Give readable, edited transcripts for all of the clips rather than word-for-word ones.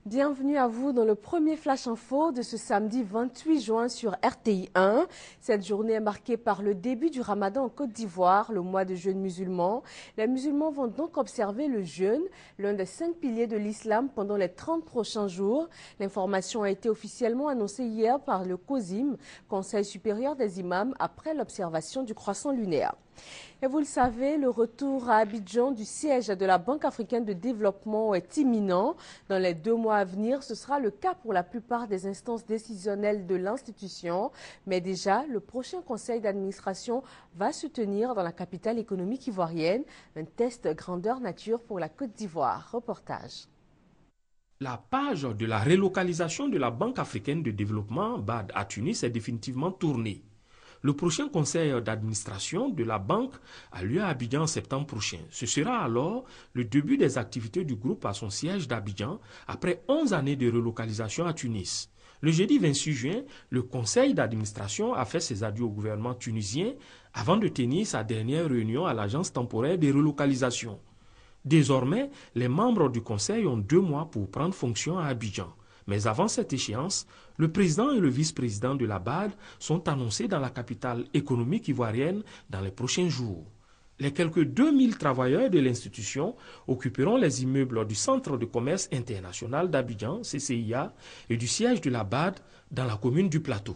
Bienvenue à vous dans le premier Flash Info de ce samedi 28 juin sur RTI 1. Cette journée est marquée par le début du Ramadan en Côte d'Ivoire, le mois de jeûne musulman. Les musulmans vont donc observer le jeûne, l'un des 5 piliers de l'islam, pendant les 30 prochains jours. L'information a été officiellement annoncée hier par le COSIM, Conseil supérieur des imams, après l'observation du croissant lunaire. Et vous le savez, le retour à Abidjan du siège de la Banque africaine de développement est imminent. Dans les 2 mois à venir, ce sera le cas pour la plupart des instances décisionnelles de l'institution. Mais déjà, le prochain conseil d'administration va se tenir dans la capitale économique ivoirienne. Un test grandeur nature pour la Côte d'Ivoire. Reportage. La page de la relocalisation de la Banque africaine de développement, BAD, à Tunis est définitivement tournée. Le prochain conseil d'administration de la banque a lieu à Abidjan en septembre prochain. Ce sera alors le début des activités du groupe à son siège d'Abidjan après 11 années de relocalisation à Tunis. Le jeudi 26 juin, le conseil d'administration a fait ses adieux au gouvernement tunisien avant de tenir sa dernière réunion à l'agence temporaire de relocalisation. Désormais, les membres du conseil ont 2 mois pour prendre fonction à Abidjan. Mais avant cette échéance, le président et le vice-président de la BAD sont annoncés dans la capitale économique ivoirienne dans les prochains jours. Les quelques 2000 travailleurs de l'institution occuperont les immeubles du Centre de commerce international d'Abidjan, CCIA, et du siège de la BAD dans la commune du Plateau.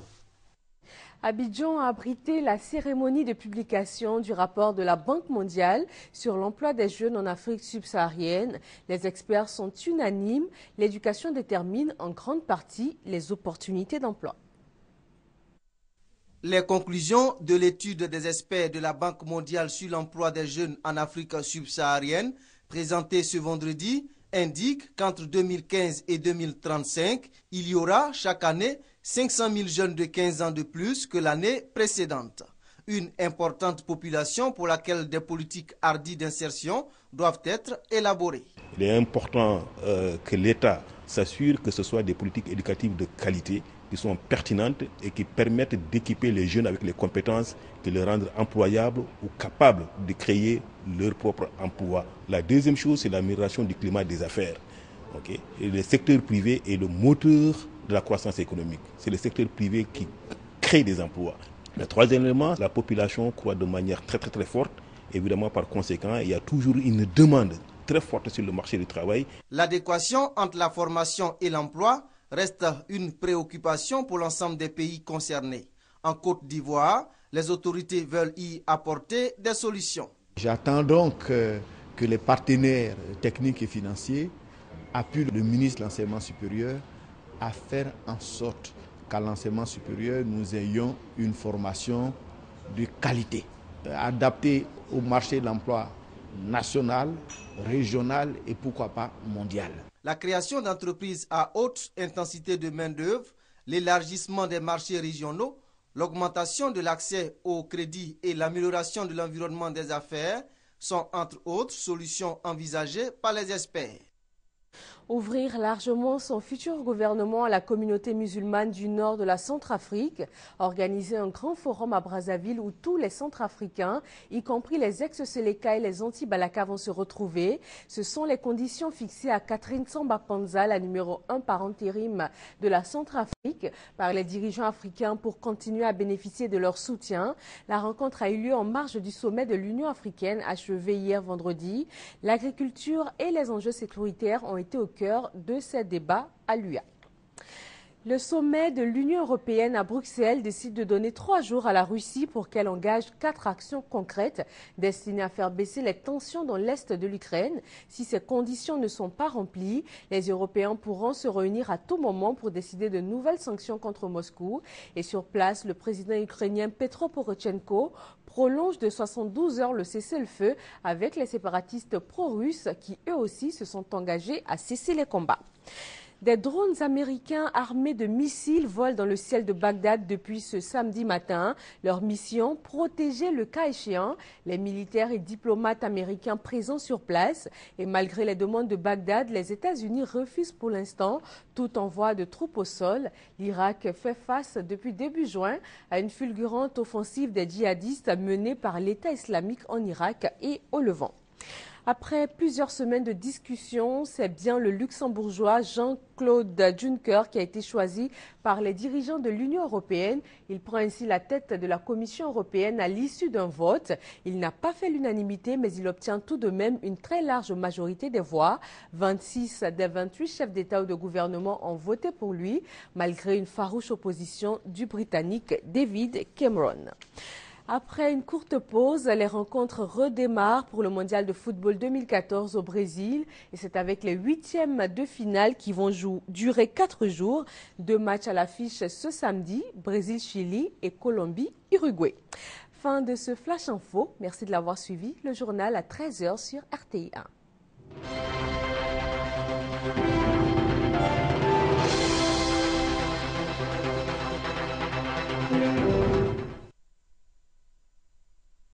Abidjan a abrité la cérémonie de publication du rapport de la Banque mondiale sur l'emploi des jeunes en Afrique subsaharienne. Les experts sont unanimes. L'éducation détermine en grande partie les opportunités d'emploi. Les conclusions de l'étude des experts de la Banque mondiale sur l'emploi des jeunes en Afrique subsaharienne, présentée ce vendredi, indiquent qu'entre 2015 et 2035, il y aura chaque année 500 000 jeunes de 15 ans de plus que l'année précédente. Une importante population pour laquelle des politiques hardies d'insertion doivent être élaborées. Il est important que l'État s'assure que ce soit des politiques éducatives de qualité qui sont pertinentes et qui permettent d'équiper les jeunes avec les compétences qui les rendent employables ou capables de créer leur propre emploi. La deuxième chose, c'est l'amélioration du climat des affaires. Et le secteur privé est le moteur de la croissance économique. C'est le secteur privé qui crée des emplois. Le troisième élément, la population croît de manière très forte. Évidemment, par conséquent, il y a toujours une demande très forte sur le marché du travail. L'adéquation entre la formation et l'emploi reste une préoccupation pour l'ensemble des pays concernés. En Côte d'Ivoire, les autorités veulent y apporter des solutions. J'attends donc que les partenaires techniques et financiers appuient le ministre de l'Enseignement supérieur à faire en sorte qu'à l'enseignement supérieur, nous ayons une formation de qualité, adaptée au marché de l'emploi national, régional et pourquoi pas mondial. La création d'entreprises à haute intensité de main-d'œuvre, l'élargissement des marchés régionaux, l'augmentation de l'accès au crédit et l'amélioration de l'environnement des affaires sont entre autres solutions envisagées par les experts. Ouvrir largement son futur gouvernement à la communauté musulmane du nord de la Centrafrique, organiser un grand forum à Brazzaville où tous les Centrafricains, y compris les ex-Séléka et les anti-Balaka, vont se retrouver. Ce sont les conditions fixées à Catherine Samba-Panza, la numéro 1 par intérim de la Centrafrique, par les dirigeants africains pour continuer à bénéficier de leur soutien. La rencontre a eu lieu en marge du sommet de l'Union africaine achevé hier vendredi. L'agriculture et les enjeux sécuritaires ont été au cœur de ces débats à l'UA. Le sommet de l'Union européenne à Bruxelles décide de donner 3 jours à la Russie pour qu'elle engage 4 actions concrètes destinées à faire baisser les tensions dans l'est de l'Ukraine. Si ces conditions ne sont pas remplies, les Européens pourront se réunir à tout moment pour décider de nouvelles sanctions contre Moscou. Et sur place, le président ukrainien Petro Porochenko prolonge de 72 heures le cessez-le-feu avec les séparatistes pro-russes qui eux aussi se sont engagés à cesser les combats. Des drones américains armés de missiles volent dans le ciel de Bagdad depuis ce samedi matin. Leur mission, protéger le cas échéant les militaires et diplomates américains présents sur place. Et malgré les demandes de Bagdad, les États-Unis refusent pour l'instant tout envoi de troupes au sol. L'Irak fait face depuis début juin à une fulgurante offensive des djihadistes menée par l'État islamique en Irak et au Levant. Après plusieurs semaines de discussion, c'est bien le luxembourgeois Jean-Claude Juncker qui a été choisi par les dirigeants de l'Union européenne. Il prend ainsi la tête de la Commission européenne à l'issue d'un vote. Il n'a pas fait l'unanimité, mais il obtient tout de même une très large majorité des voix. 26 des 28 chefs d'État ou de gouvernement ont voté pour lui, malgré une farouche opposition du Britannique David Cameron. Après une courte pause, les rencontres redémarrent pour le mondial de football 2014 au Brésil. Et c'est avec les huitièmes de finale qui vont durer 4 jours. 2 matchs à l'affiche ce samedi, Brésil-Chili et Colombie-Uruguay. Fin de ce Flash Info. Merci de l'avoir suivi. Le journal à 13h sur RTI 1.